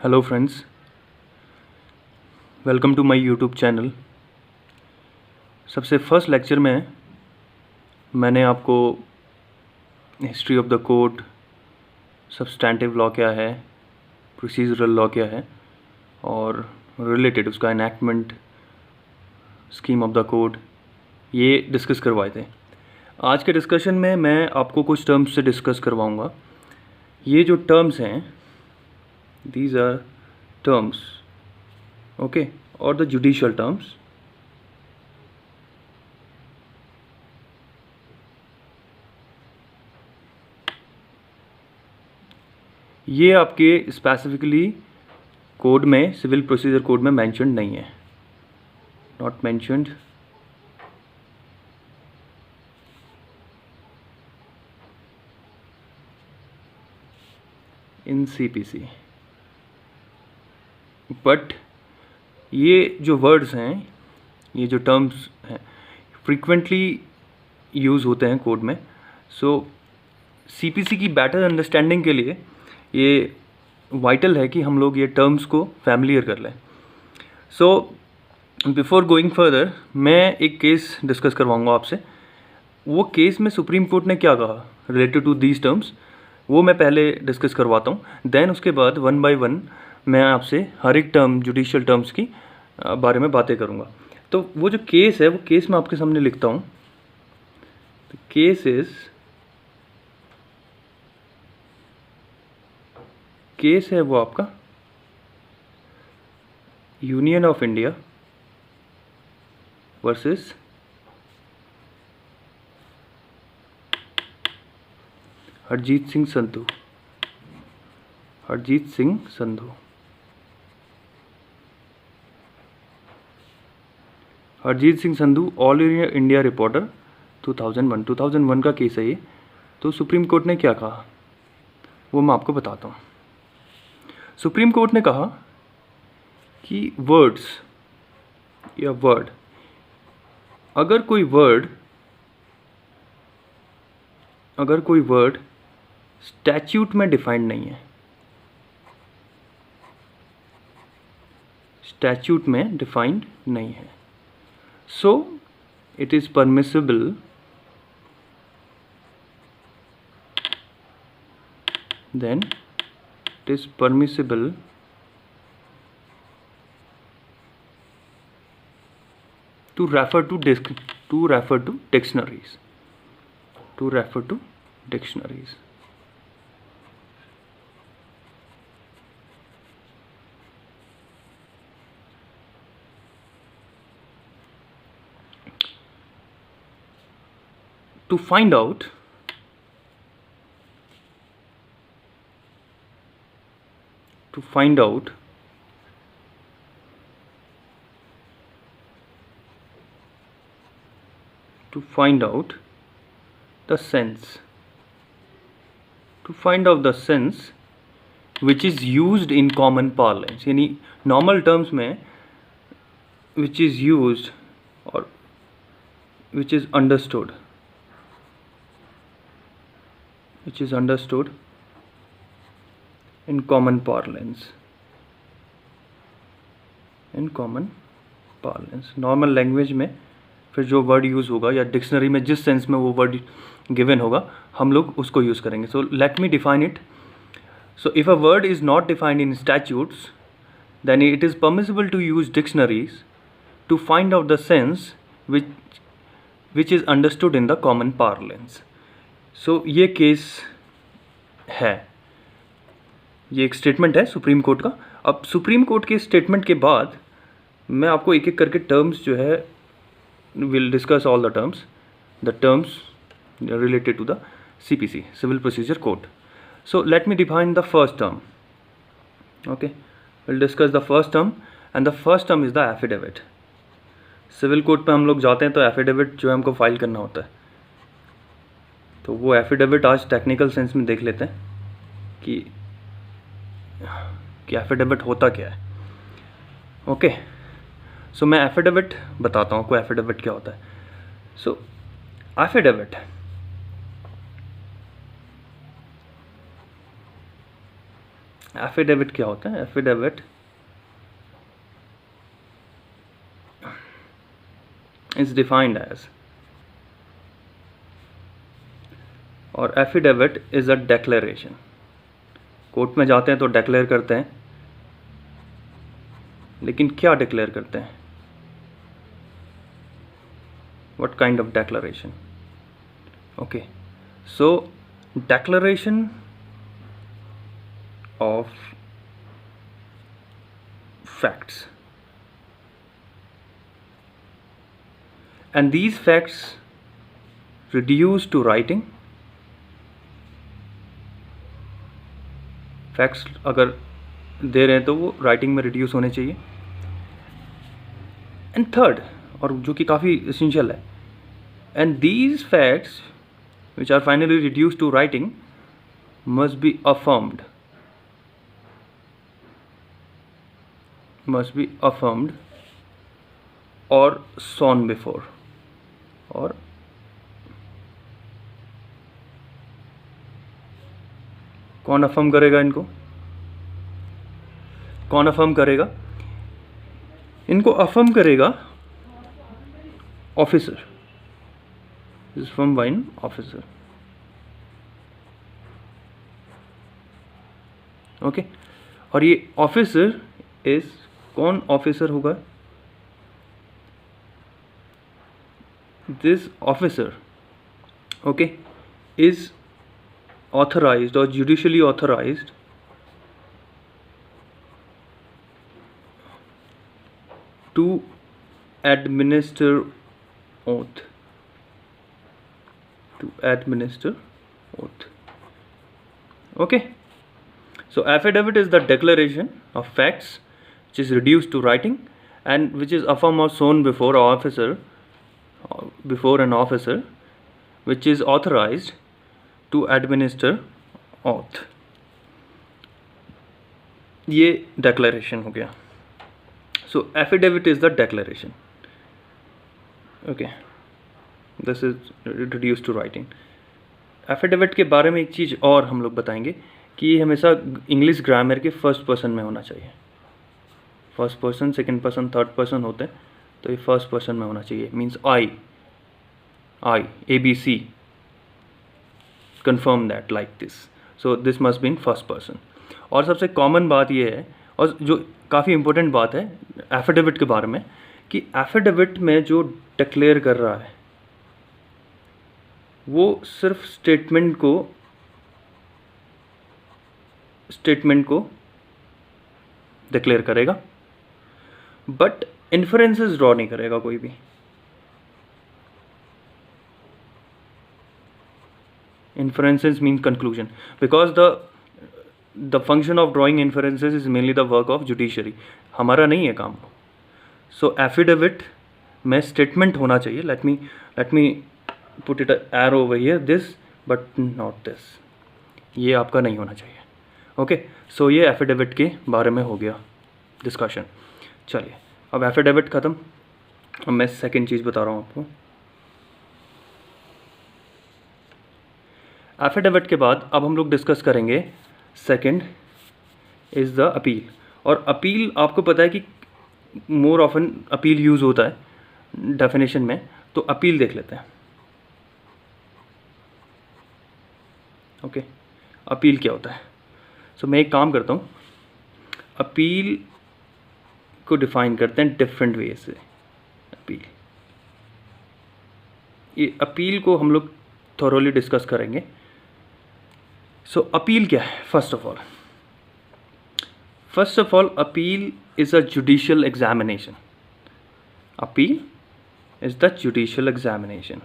Hello friends, welcome to my YouTube channel. सबसे first lecture में मैंने आपको history of the code, substantive law क्या है, प्रोसीजरल लॉ क्या है और रिलेटेड उसका enactment, scheme of the code, ये डिस्कस करवाए थे। आज के डिस्कशन में मैं आपको कुछ टर्म्स से डिस्कस करवाऊंगा। ये जो टर्म्स हैं, दीज आर टर्म्स, ओके, और द जुडिशियल टर्म्स। ये आपके स्पेसिफिकली कोड में, सिविल प्रोसीजर कोड में मेंशन्ड नहीं है, not mentioned in CPC. But ये जो वर्ड्स हैं, ये जो टर्म्स हैं, फ्रीक्वेंटली यूज़ होते हैं कोड में। सो सीपीसी की बेटर अंडरस्टैंडिंग के लिए ये वाइटल है कि हम लोग ये टर्म्स को फैमिलियर कर लें। सो बिफोर गोइंग फर्दर, मैं एक केस डिस्कस करवाऊंगा आपसे। वो केस में सुप्रीम कोर्ट ने क्या कहा रिलेटेड टू दीज टर्म्स, वो मैं पहले डिस्कस करवाता हूँ। देन उसके बाद वन बाय वन मैं आपसे हर एक टर्म, जुडिशियल टर्म्स की बारे में बातें करूँगा। तो वो जो केस है, वो केस मैं आपके सामने लिखता हूँ। केस है वो आपका union of India versus Harjeet Singh Sandhu. Harjeet Singh Sandhu all India reporter 2001 का केस है ये। तो सुप्रीम कोर्ट ने क्या कहा वो मैं आपको बताता हूँ। सुप्रीम कोर्ट ने कहा कि वर्ड्स या वर्ड, अगर कोई वर्ड स्टैच्यूट में डिफाइंड नहीं है, स्टैच्यूट में डिफाइंड नहीं है, so it is permissible then it is permissible to refer to dictionaries. To find out the sense, which is used in common parlance, यानी normal terms में which is used or which is understood in common parlance, normal language में फिर जो word use होगा या dictionary में जिस sense में वो वर्ड गिवन होगा, हम लोग उसको यूज़ करेंगे। So let me define it. So if a word is not defined in statutes, then it is permissible to use dictionaries to find out the sense which is understood in the common parlance. So ये case है, ये एक statement है supreme court का। अब supreme court के statement के बाद मैं आपको एक एक करके टर्म्स जो है, will discuss all the terms related to the CPC, Civil Procedure Code. So let me define the first term. Okay, we'll discuss the first term, and the first term is the affidavit. Civil court पे हम लोग जाते हैं तो affidavit जो है हमको file करना होता है। तो वो एफिडेविट आज टेक्निकल सेंस में देख लेते हैं कि एफिडेविट होता क्या है। ओके, सो मैं एफिडेविट बताता हूँ आपको एफिडेविट क्या होता है। सो एफिडेविट एफिडेविट क्या होता है? एफिडेविट इज डिफाइंड एज, और affidavit is a declaration. Court में जाते हैं तो डिक्लेयर करते हैं, लेकिन क्या डिक्लेयर करते हैं? What kind of declaration? Okay, so declaration of facts, and these facts reduced to writing. Facts अगर दे रहे हैं तो वो राइटिंग में रिड्यूस होने चाहिए। एंड थर्ड, और जो कि काफ़ी इसेंशियल है, and these facts which are finally reduced to writing must be affirmed, or sworn before, और कौन अफर्म करेगा इनको? कौन अफर्म करेगा इनको? अफर्म करेगा officer, is from by an officer. Okay, और ये ऑफिसर इज, कौन ऑफिसर होगा? This officer, okay, is authorised और judicially authorised to administer oath, okay. So affidavit is the declaration of facts which is reduced to writing and which is affirmed or sworn before an officer which is authorized to administer oath. ये declaration हो गया. So affidavit is the declaration, okay. This is reduce to writing. Affidavit के बारे में एक चीज़ और हम लोग बताएंगे कि ये हमेशा इंग्लिश ग्रामर के फर्स्ट पर्सन में होना चाहिए। First person, second person, third person होते हैं, तो ये फर्स्ट पर्सन में होना चाहिए। Means I ABC confirm that like this, so this must be in first person। और सबसे कॉमन बात ये है, और जो काफ़ी इंपॉर्टेंट बात है एफिडेविट के बारे में, कि एफिडेविट में जो डिक्लेयर कर रहा है वो सिर्फ स्टेटमेंट को डिक्लेयर करेगा, बट इन्फरेंसेस ड्रॉ नहीं करेगा कोई भी। Inferences mean conclusion, because the function of drawing inferences is mainly the work of judiciary, हमारा नहीं है काम। So affidavit में statement होना चाहिए। let me put it a arrow over here, this but not this, ये आपका नहीं होना चाहिए। ओके, सो ये एफिडेविट के बारे में हो गया डिस्कशन। चलिए, अब एफिडेविट ख़त्म, अब मैं सेकंड चीज़ बता रहा हूँ आपको। एफिडेविट के बाद अब हम लोग डिस्कस करेंगे सेकंड इज़ द अपील। और अपील आपको पता है कि मोर ऑफन अपील यूज़ होता है डेफिनेशन में, तो अपील देख लेते हैं। ओके, अपील क्या होता है? सो मैं एक काम करता हूँ, अपील को डिफाइन करते हैं डिफरेंट वे से। ये अपील को हम लोग थॉरोली डिस्कस करेंगे। सो अपील क्या है? First of all appeal is a judicial examination. Appeal is the judicial examination.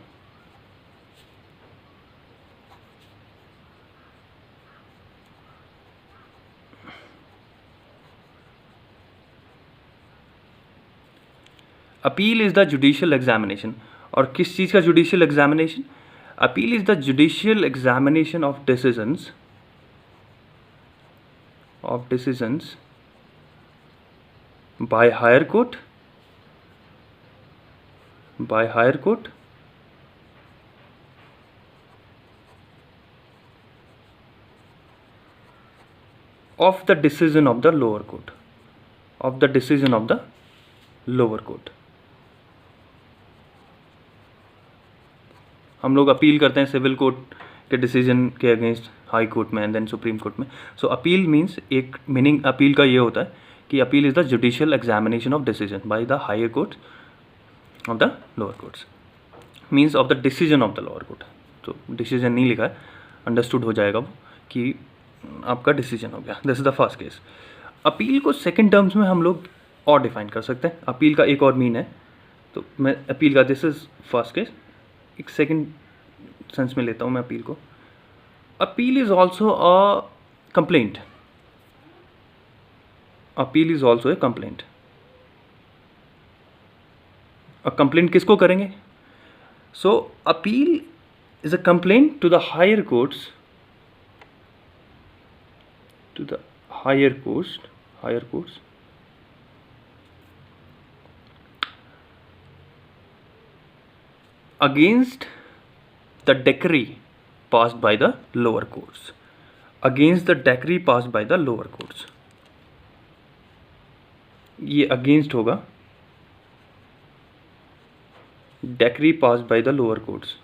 Appeal is the judicial examination. और किस चीज़ का judicial examination? Appeal is the judicial examination of decisions by higher court, of the decision of the lower court, of the decision of the lower court. हम लोग appeal करते हैं civil court के decision के against high court में and then supreme court में। So appeal means, एक meaning appeal का ये होता है कि appeal is the judicial examination of decision by the higher court of the lower courts, means of the decision of the lower court. तो decision नहीं लिखा है, अंडरस्टूड हो जाएगा वो कि आपका डिसीजन हो गया। This is the first case. Appeal को सेकंड टर्म्स में हम लोग और डिफाइन कर सकते हैं। अपील का एक और मीन है, तो मैं अपील का, दिस इज फर्स्ट केस, एक सेकंड सेंस में लेता हूँ मैं अपील को। Appeal is also a complaint, appeal is also a complaint. Complaint किसको करेंगे? So appeal is a complaint to the higher courts, to the higher courts against the decree passed by the lower courts, against the decree passed by the lower courts। ये against होगा decree passed by the lower courts।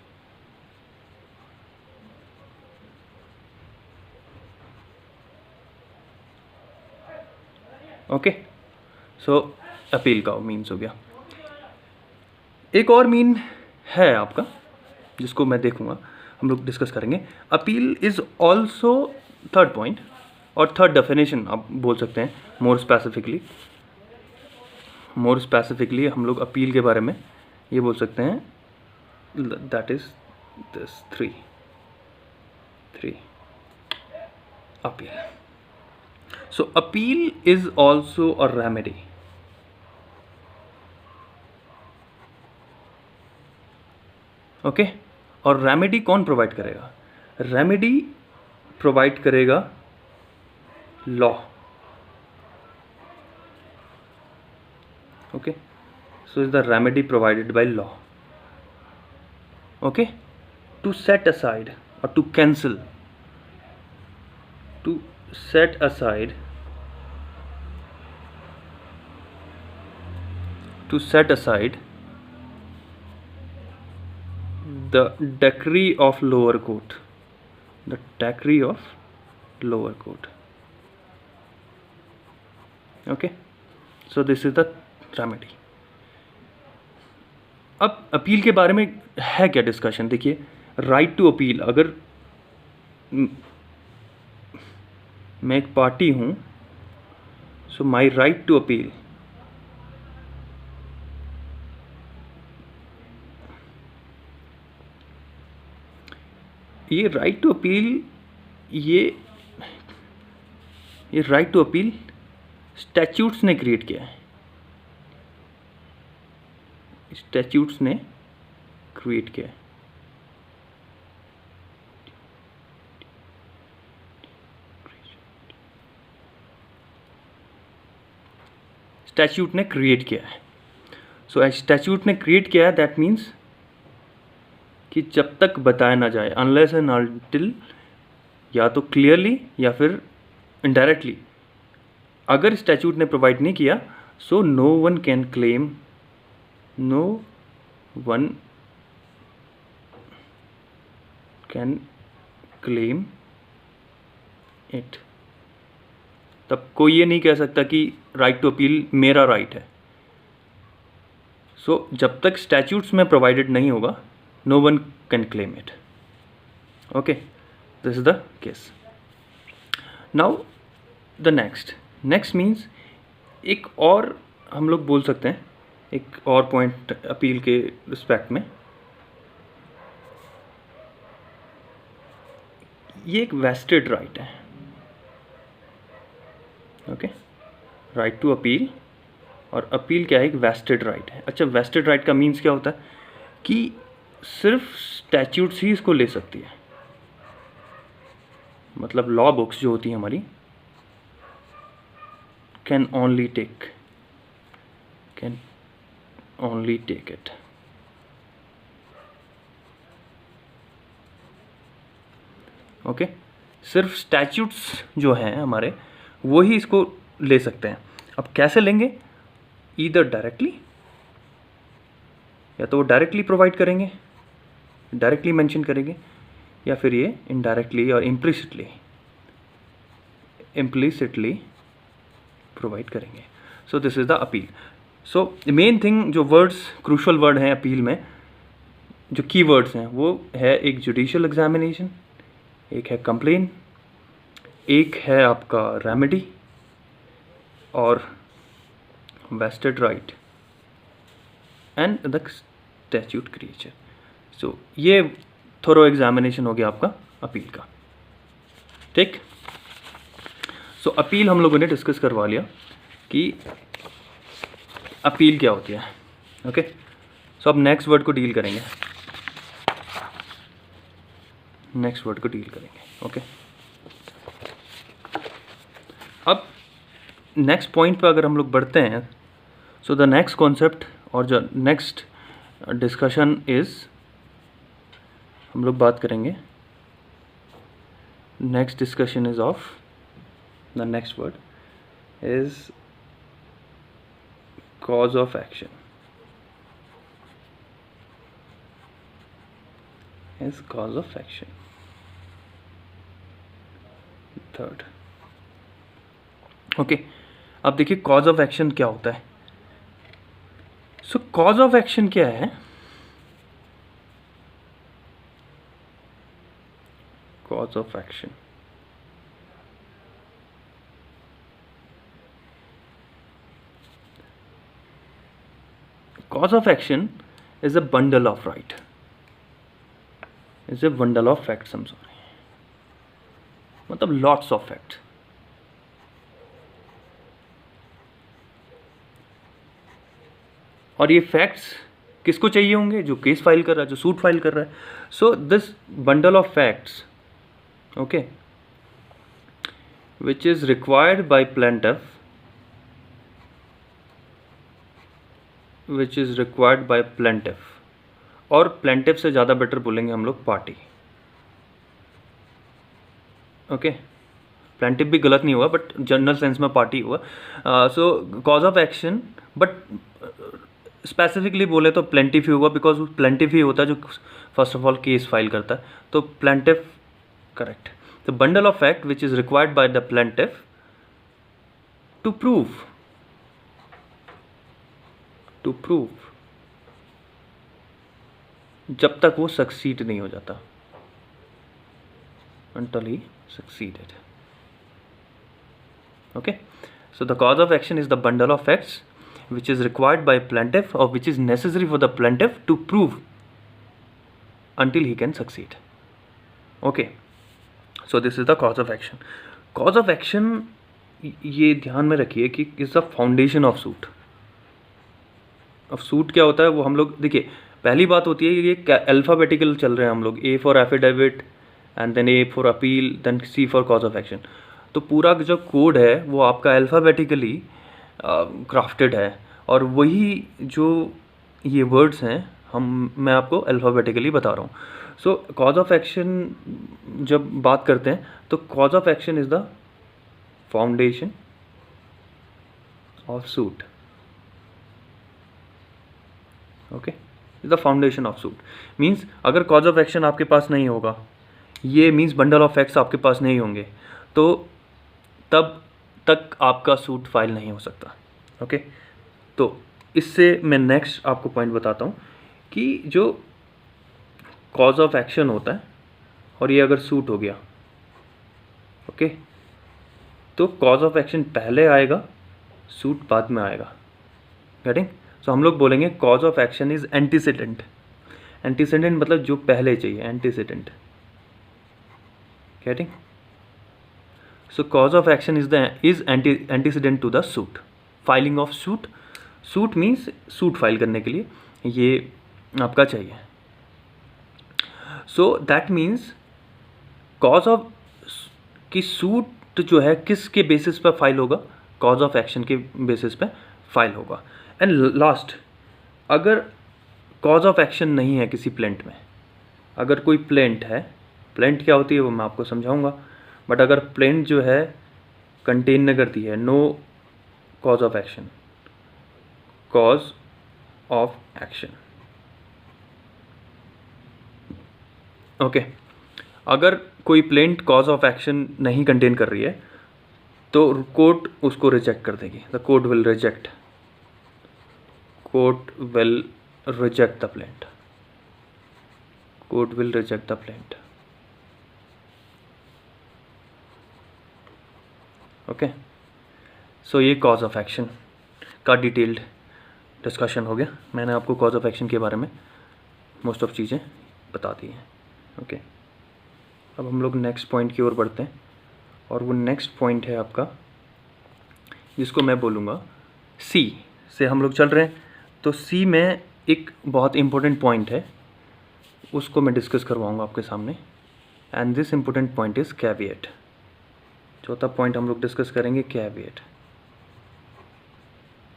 Okay, so appeal का means हो गया। एक और mean है आपका जिसको मैं देखूंगा, हम लोग डिस्कस करेंगे। Appeal is also, third point और थर्ड डेफिनेशन आप बोल सकते हैं मोर स्पेसिफिकली हम लोग अपील के बारे में ये बोल सकते हैं, that is this three appeal. So appeal is also a remedy। Okay, और रेमेडी कौन प्रोवाइड करेगा? रेमेडी प्रोवाइड करेगा law. Okay, so is the remedy provided by law. Okay, to set aside और to cancel, to set aside the decree of lower court, the decree of lower court। okay, so this is the remedy। अब appeal के बारे में है क्या discussion? देखिए, right to appeal, अगर मैं एक पार्टी हूँ, सो माई राइट टू अपील, ये राइट टू अपील, ये राइट टू अपील स्टैट्यूट्स ने क्रिएट किया है, स्टैट्यूट्स ने क्रिएट किया है। स्टैट्यूट ने क्रिएट किया है। सो स्टैट्यूट ने क्रिएट किया है, दैट मीन्स कि जब तक बताया ना जाए, अनलेस एंड अनटिल, या तो क्लियरली या फिर इनडायरेक्टली, अगर स्टैट्यूट ने प्रोवाइड नहीं किया, so no one can claim it. तब कोई ये नहीं कह सकता कि राइट टू अपील मेरा राइट है। सो जब तक स्टैट्यूट्स में प्रोवाइडेड नहीं होगा, no one can claim it. Okay, this is the case. Now the next means, एक और हम लोग बोल सकते हैं, एक और पॉइंट अपील के रिस्पेक्ट में, ये एक वेस्टेड राइट है। ओके, राइट टू अपील, और अपील क्या है? एक वेस्टेड राइट है। अच्छा, वेस्टेड राइट का मीन्स क्या होता है? कि सिर्फ स्टैट्यूट्स ही इसको ले सकती है, मतलब लॉ बुक्स जो होती है हमारी, can only take it. Okay, सिर्फ स्टैट्यूट्स जो हैं हमारे, वो ही इसको ले सकते हैं। अब कैसे लेंगे? ईदर डायरेक्टली, या तो वो डायरेक्टली प्रोवाइड करेंगे, डायरेक्टली मेंशन करेंगे, या फिर ये इनडायरेक्टली और इम्प्लिसिटली प्रोवाइड करेंगे। So this is the appeal. So main thing, जो वर्ड्स क्रूशल वर्ड हैं अपील में, जो की वर्ड्स हैं, वो है एक जुडिशियल एग्जामिनेशन, एक है कंप्लेन, एक है आपका रेमेडी, और vested right and the statute creature. So ये थोरो एग्जामिनेशन हो गया आपका अपील का। ठीक, सो अपील हम लोगों ने डिस्कस करवा लिया कि अपील क्या होती है। ओके, सो अब नेक्स्ट वर्ड को डील करेंगे, ओके। अब नेक्स्ट पॉइंट पे अगर हम लोग बढ़ते हैं, सो द नेक्स्ट कॉन्सेप्ट और जो नेक्स्ट डिस्कशन इज, हम लोग बात करेंगे, next discussion is of, the next word is cause of action, is cause of action, third. Okay, अब देखिए कॉज ऑफ एक्शन क्या होता है। सो कॉज ऑफ एक्शन क्या है? Cause of action, cause of action is a bundle of right, is a bundle of facts, I'm sorry, मतलब lots of facts। और ये फैक्ट्स किसको चाहिए होंगे? जो केस फाइल कर रहा है, जो सूट फाइल कर रहा है। So this bundle of facts, okay, which is required bye plaintiff, which is required bye plaintiff, और प्लेंटिफ से ज़्यादा बेटर बोलेंगे हम लोग पार्टी। ओके, प्लेंटिफ भी गलत नहीं हुआ, बट जनरल सेंस में पार्टी हुआ। So cause of action, but specifically बोले तो प्लेंटिफ ही होगा, बिकॉज प्लेंटिफ ही होता है जो first of all case file करता है, तो plaintiff correct. The bundle of fact which is required by the plaintiff to prove, जब तक वो सक्सीड नहीं हो जाता, until he succeeded. Okay, so the cause of action is the bundle of facts which is required by plaintiff or which is necessary for the plaintiff to prove until he can succeed. Okay, so this is the cause of action. Cause of action, ये ध्यान में रखिए कि is the foundation of suit. अब suit क्या होता है वो हम लोग देखिए, पहली बात होती है ये अल्फ़ाबेटिकल चल रहे हैं हम लोग, A for affidavit and then A for appeal, then C for cause of action. तो पूरा जो कोड है वो आपका अल्फ़ाबेटिकली क्राफ्टेड है, और वही जो ये वर्ड्स हैं मैं आपको अल्फ़ाबेटिकली बता रहा हूँ। सो कॉज ऑफ एक्शन जब बात करते हैं तो cause of action is the foundation of suit. Okay, is the foundation of suit means अगर कॉज ऑफ एक्शन आपके पास नहीं होगा, ये मीन्स बंडल ऑफ फैक्ट्स आपके पास नहीं होंगे, तो तब तक आपका सूट फाइल नहीं हो सकता। ओके, तो इससे मैं नेक्स्ट आपको पॉइंट बताता हूँ कि जो कॉज ऑफ एक्शन होता है और ये अगर सूट हो गया, ओके, तो कॉज ऑफ एक्शन पहले आएगा, सूट बाद में आएगा। गेटिंग? सो हम लोग बोलेंगे cause of action is antecedent. Antecedent मतलब जो पहले चाहिए, antecedent. Getting? So cause of action is antecedent to the suit, filing of suit. Suit means suit file करने के लिए ये आपका चाहिए। So that means cause of कि सूट जो है किसके बेसिस पर फाइल होगा, कॉज ऑफ एक्शन के बेसिस पे फाइल होगा। एंड लास्ट, अगर कॉज ऑफ एक्शन नहीं है किसी प्लेंट में, अगर कोई प्लेंट है, प्लेंट क्या होती है वो मैं आपको समझाऊंगा, बट अगर प्लेंट जो है कंटेन ने कर दी है, no cause of action, cause of action. Okay, अगर कोई प्लेंट कॉज ऑफ एक्शन नहीं कंटेन कर रही है तो कोर्ट उसको रिजेक्ट कर देगी। The court will reject, court will reject the plaint, court will reject the plaint. Okay, so ये कॉज ऑफ एक्शन का डिटेल्ड डिस्कशन हो गया। मैंने आपको कॉज ऑफ एक्शन के बारे में मोस्ट ऑफ चीज़ें बता दी हैं। ओके, अब हम लोग नेक्स्ट पॉइंट की ओर बढ़ते हैं, और वो नेक्स्ट पॉइंट है आपका, जिसको मैं बोलूँगा सी से हम लोग चल रहे हैं। तो सी में एक बहुत इम्पोर्टेंट पॉइंट है, उसको मैं डिस्कस करवाऊँगा आपके सामने, and this important point is caveat. चौथा पॉइंट हम लोग डिस्कस करेंगे कैविएट।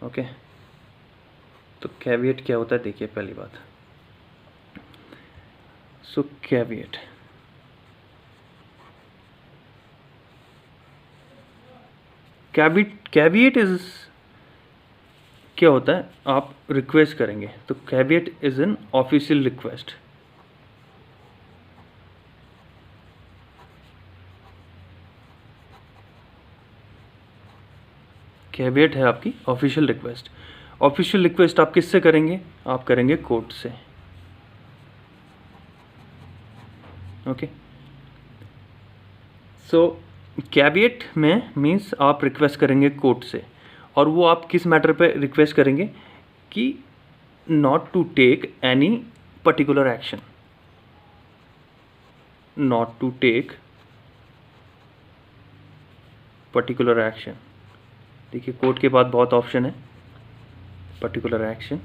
ओके, तो कैविएट क्या होता है देखिए। पहली बात, सो कैविएट, कैविएट इज क्या होता है, आप रिक्वेस्ट करेंगे तो caveat is an official request. Caveat है आपकी ऑफिशियल रिक्वेस्ट। ऑफिशियल रिक्वेस्ट आप किससे करेंगे, आप करेंगे कोर्ट से। ओके, सो कैविएट में मीन्स आप रिक्वेस्ट करेंगे कोर्ट से, और वो आप किस मैटर पे रिक्वेस्ट करेंगे कि not to take any particular action, not to take particular action. देखिए कोर्ट के बाद बहुत ऑप्शन है, पर्टिकुलर एक्शन,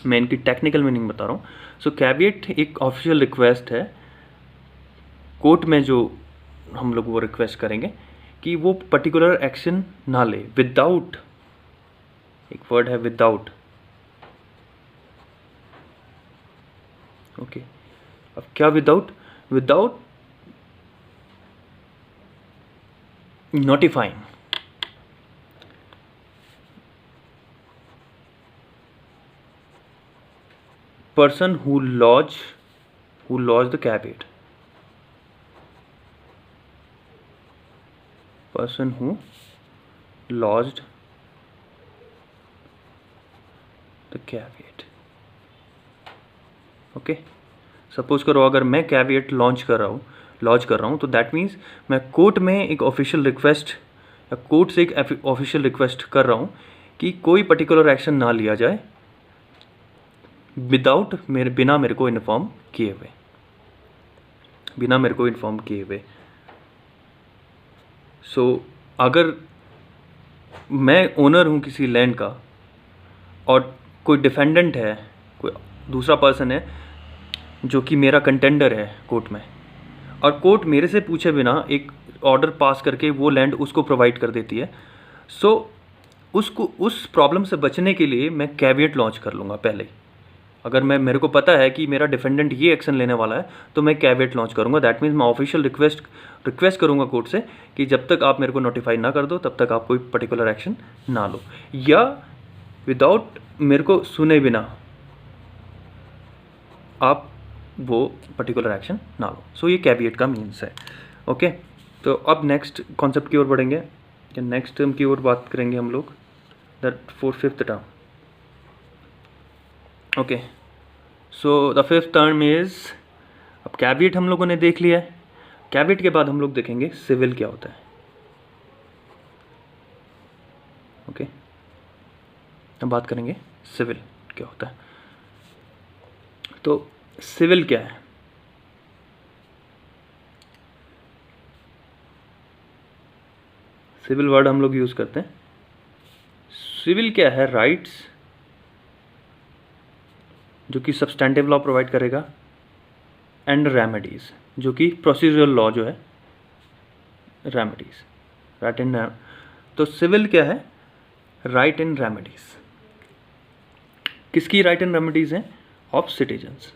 मैं इनकी टेक्निकल मीनिंग बता रहा हूँ। सो कैविएट एक ऑफिशियल रिक्वेस्ट है, कोर्ट में जो हम लोग वो रिक्वेस्ट करेंगे कि वो पर्टिकुलर एक्शन ना ले, विदाउट, एक वर्ड है विदाउट। ओके, अब क्या without, without notifying, person who lodged the caveat, person who lodged the caveat। Okay, suppose करो अगर मैं कैविएट लॉन्च कर रहा हूँ तो दैट मीन्स मैं कोर्ट में एक ऑफिशियल रिक्वेस्ट या कोर्ट से एक ऑफिशियल रिक्वेस्ट कर रहा हूँ कि कोई पर्टिकुलर एक्शन ना लिया जाए विदाउट बिना मेरे को इन्फॉर्म किए हुए, बिना मेरे को इन्फॉर्म किए हुए। सो अगर मैं ओनर हूँ किसी लैंड का और कोई डिफेंडेंट है, कोई दूसरा पर्सन है जो कि मेरा कंटेंडर है कोर्ट में, और कोर्ट मेरे से पूछे बिना एक ऑर्डर पास करके वो लैंड उसको प्रोवाइड कर देती है, सो उसको उस प्रॉब्लम से बचने के लिए मैं कैविएट लॉन्च कर लूँगा पहले ही। अगर मेरे को पता है कि मेरा डिफेंडेंट ये एक्शन लेने वाला है तो मैं कैविएट लॉन्च करूँगा। दैट मीन्स मैं ऑफिशियल रिक्वेस्ट करूँगा कोर्ट से कि जब तक आप मेरे को नोटिफाई ना कर दो तब तक आप कोई पर्टिकुलर एक्शन ना लो, या विदाउट मेरे को सुने बिना आप वो पर्टिकुलर एक्शन ना लो। सो ये कैविएट का मीन्स है। ओके, तो अब नेक्स्ट कॉन्सेप्ट की ओर बढ़ेंगे, या नेक्स्ट टर्म की ओर बात करेंगे हम लोग, that fifth term. Okay, so the fifth term is, अब कैविएट हम लोगों ने देख लिया है, कैविएट के बाद हम लोग देखेंगे सिविल क्या होता है। ओके, अब बात करेंगे सिविल क्या होता है। तो सिविल क्या है, सिविल वर्ड हम लोग यूज़ करते हैं। सिविल क्या है, राइट्स जो कि सब्सटेंटिव लॉ प्रोवाइड करेगा, एंड रेमेडीज़ जो कि प्रोसीजरल लॉ जो है, रेमेडीज़, राइट एंड। तो सिविल क्या है, राइट एंड रेमेडीज़। किसकी राइट एंड रेमेडीज़ हैं, of citizens,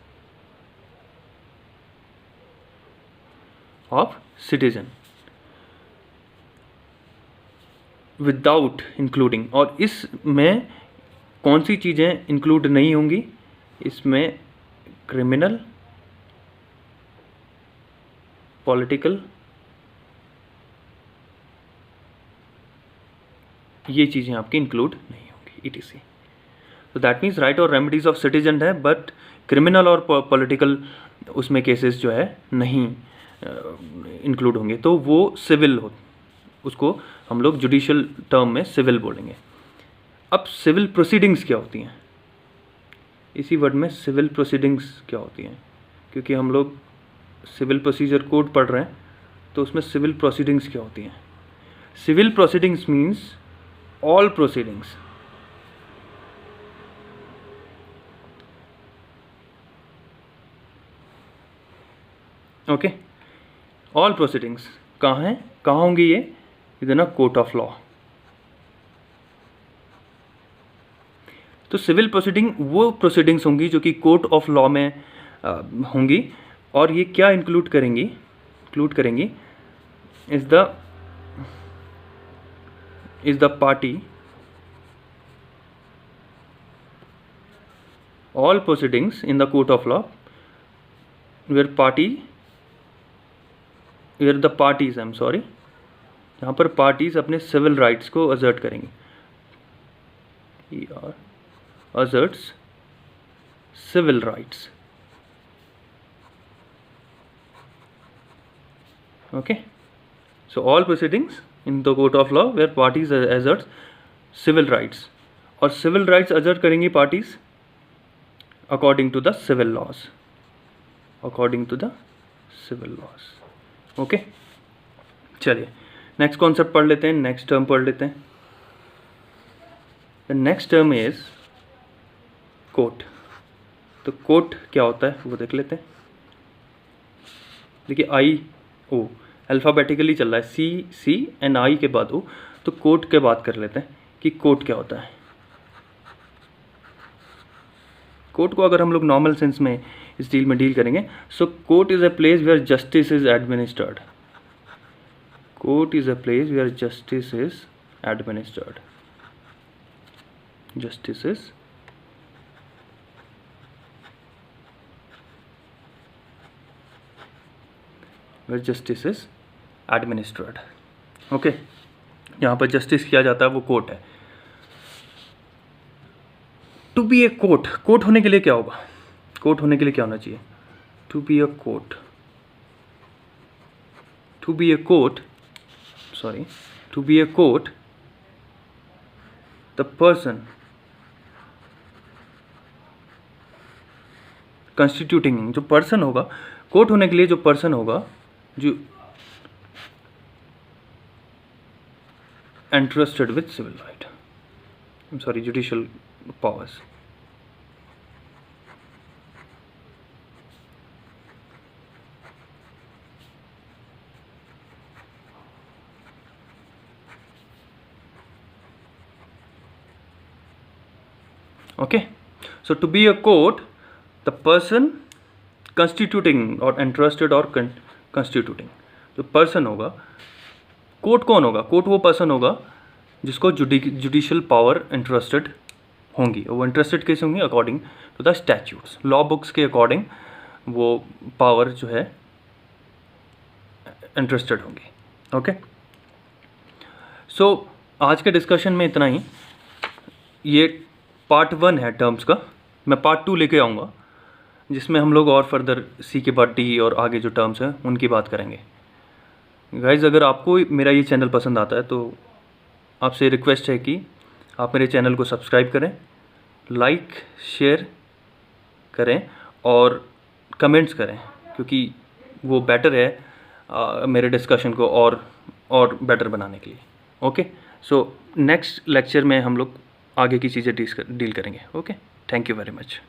of citizen. Without including, और इसमें कौन सी चीज़ें इंक्लूड नहीं होंगी, इसमें क्रिमिनल, पॉलिटिकल, ये चीज़ें आपकी इंक्लूड नहीं होंगी ETC। तो दैट मीन्स राइट और रेमेडीज ऑफ सिटीजन है, बट क्रिमिनल और पॉलिटिकल उसमें केसेस जो है नहीं इंक्लूड होंगे, तो वो सिविल हो, उसको हम लोग जुडिशियल टर्म में सिविल बोलेंगे। अब सिविल प्रोसीडिंग्स क्या होती हैं, इसी वर्ड में सिविल प्रोसीडिंग्स क्या होती हैं, क्योंकि हम लोग सिविल प्रोसीजर कोड पढ़ रहे हैं, तो उसमें सिविल प्रोसीडिंग्स क्या होती हैं। Civil proceedings means all proceedings, okay, all proceedings कहाँ हैं, कहाँ होंगी ये, इधर ना कोर्ट ऑफ लॉ। तो सिविल प्रोसीडिंग वो प्रोसीडिंग्स होंगी जो कि कोर्ट ऑफ लॉ में होंगी, और ये क्या इंक्लूड करेंगी is the party, all proceedings in the court of law where the parties, I am sorry, यहाँ पर पार्टीज अपने सिविल राइट्स को असर्ट करेंगी, asserts civil rights, okay, so all proceedings in the court of law where parties asserts civil rights, और civil rights assert करेंगी parties according to the civil laws, okay। चलिए next concept पढ़ लेते हैं, next term पढ़ लेते हैं। The next term is court. तो कोर्ट क्या होता है वो देख लेते हैं। देखिए IO अल्फ़ाबेटिकली चल रहा है, CNI के बाद O, तो कोर्ट के बात कर लेते हैं कि कोर्ट क्या होता है। कोर्ट को अगर हम लोग नॉर्मल सेंस में इस डील में डील करेंगे, so court is a place where justice is administered. Court is a place where justice is administered. Justice is where justice is administered, okay. यहाँ पर जस्टिस किया जाता है वो कोर्ट है। To be a court, court होने के लिए क्या होगा, कोर्ट होने के लिए क्या होना चाहिए, to be a court, to be a court, sorry, to be a court the person constituting, जो पर्सन होगा कोर्ट होने के लिए, जो पर्सन होगा जो entrusted with civil right, I'm sorry, judicial powers, okay। So to be a court, the person constituting or entrusted or constituting, जो person होगा, कोर्ट कौन होगा, कोर्ट वो पर्सन होगा जिसको जुडिशियल पावर इंटरेस्टेड होंगी। वो इंटरेस्टेड कैसे होंगी, according to the statutes, law books के अकॉर्डिंग वो पावर जो है इंटरेस्टेड होंगी, ओके। सो आज के डिस्कशन में इतना ही। ये पार्ट 1 है टर्म्स का, मैं पार्ट 2 लेके आऊँगा जिसमें हम लोग और फर्दर C के बाद D और आगे जो टर्म्स हैं उनकी बात करेंगे। गाइज़, अगर आपको मेरा ये चैनल पसंद आता है तो आपसे रिक्वेस्ट है कि आप मेरे चैनल को सब्सक्राइब करें, लाइक शेयर करें और कमेंट्स करें, क्योंकि वो बेटर है मेरे डिस्कशन को और बेटर बनाने के लिए, ओके। सो नेक्स्ट लेक्चर में हम लोग आगे की चीज़ें डील करेंगे, okay. Thank you very much.